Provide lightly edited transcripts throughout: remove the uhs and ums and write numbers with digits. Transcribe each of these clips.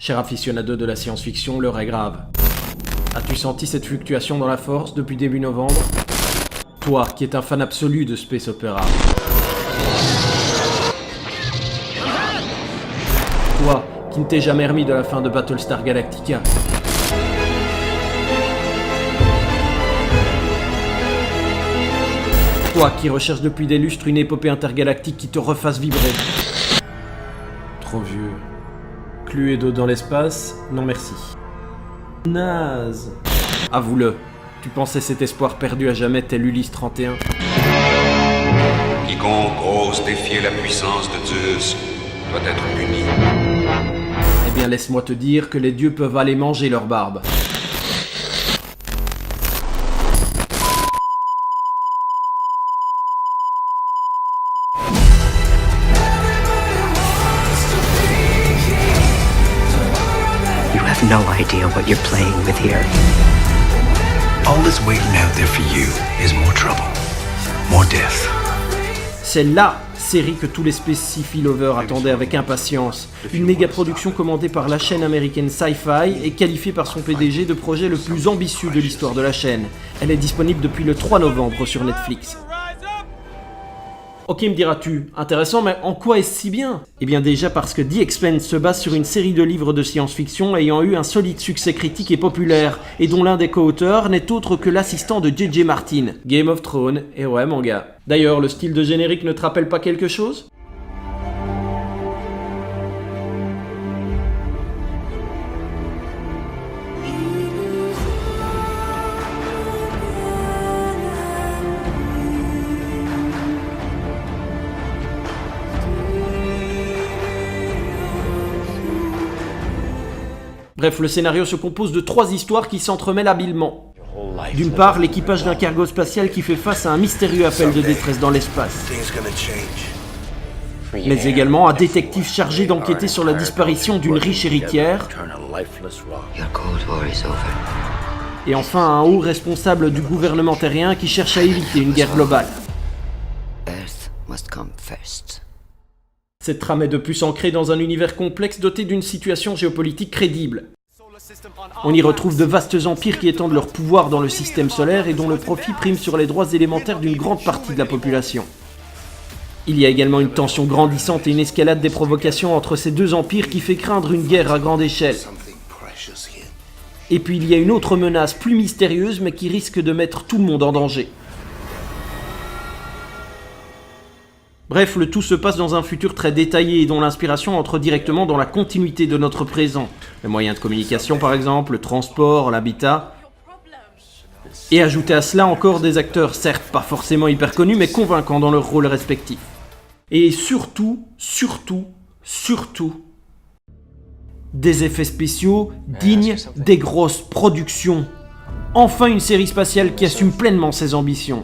Cher aficionado de la science-fiction, l'heure est grave. As-tu senti cette fluctuation dans la force depuis début novembre? Toi, qui es un fan absolu de space opera. Toi, qui ne t'es jamais remis de la fin de Battlestar Galactica. Toi, qui recherches depuis des lustres une épopée intergalactique qui te refasse vibrer. Trop vieux. Cluedo dans l'espace, non merci. Naze. Avoue-le, tu pensais cet espoir perdu à jamais tel Ulysse 31? Quiconque ose défier la puissance de Zeus doit être puni. Eh bien laisse-moi te dire que les dieux peuvent aller manger leur barbe. No idea what you're playing with here. All that's waiting out there for you is more trouble, more death. C'est LA série que tous les Sci-Fi lovers attendaient avec impatience. Une méga production commandée par la chaîne américaine Sci-Fi et qualifiée par son PDG de projet le plus ambitieux de l'histoire de la chaîne. Elle est disponible depuis le 3 novembre sur Netflix. Ok, me diras-tu, intéressant, mais en quoi est-ce si bien? Eh bien déjà parce que The Expanse se base sur une série de livres de science-fiction ayant eu un solide succès critique et populaire, et dont l'un des co-auteurs n'est autre que l'assistant de J.J. Martin. Game of Thrones, et ouais mon gars. D'ailleurs, le style de générique ne te rappelle pas quelque chose? Bref, le scénario se compose de 3 histoires qui s'entremêlent habilement. D'une part, l'équipage d'un cargo spatial qui fait face à un mystérieux appel de détresse dans l'espace. Mais également un détective chargé d'enquêter sur la disparition d'une riche héritière. Et enfin, un haut responsable du gouvernement terrien qui cherche à éviter une guerre globale. Cette trame est de plus ancrée dans un univers complexe doté d'une situation géopolitique crédible. On y retrouve de vastes empires qui étendent leur pouvoir dans le système solaire et dont le profit prime sur les droits élémentaires d'une grande partie de la population. Il y a également une tension grandissante et une escalade des provocations entre ces deux empires qui fait craindre une guerre à grande échelle. Et puis il y a une autre menace plus mystérieuse mais qui risque de mettre tout le monde en danger. Bref, le tout se passe dans un futur très détaillé et dont l'inspiration entre directement dans la continuité de notre présent. Les moyens de communication par exemple, le transport, l'habitat. Et ajouter à cela encore des acteurs certes pas forcément hyper connus mais convaincants dans leurs rôles respectifs. Et surtout, des effets spéciaux dignes des grosses productions. Enfin une série spatiale qui assume pleinement ses ambitions.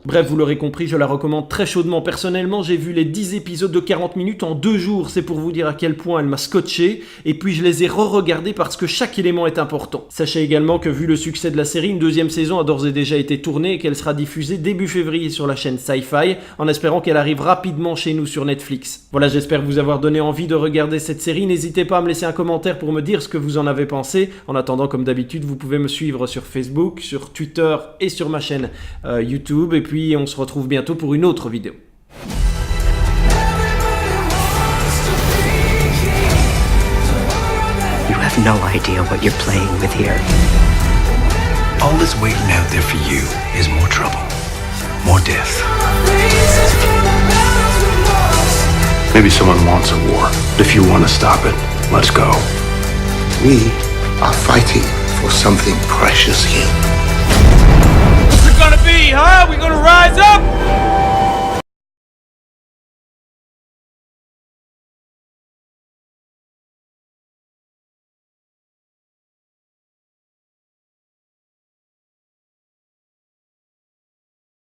Bref, vous l'aurez compris, je la recommande très chaudement. Personnellement, j'ai vu les 10 épisodes de 40 minutes en 2 jours, c'est pour vous dire à quel point elle m'a scotché, et puis je les ai re-regardés parce que chaque élément est important. Sachez également que vu le succès de la série, une 2e saison a d'ores et déjà été tournée et qu'elle sera diffusée début février sur la chaîne Sci-Fi, en espérant qu'elle arrive rapidement chez nous sur Netflix. Voilà, j'espère vous avoir donné envie de regarder cette série. N'hésitez pas à me laisser un commentaire pour me dire ce que vous en avez pensé. En attendant, comme d'habitude, vous pouvez me suivre sur Facebook, sur Twitter et sur ma chaîne YouTube, et puis on se retrouve bientôt pour une autre vidéo. You have no idea what you're playing with here. All that's waiting out there for you is more trouble, more death. Maybe someone wants a war. If you want to stop it, let's go. We are fighting for something precious here. What's it gonna be, huh? We gonna rise up?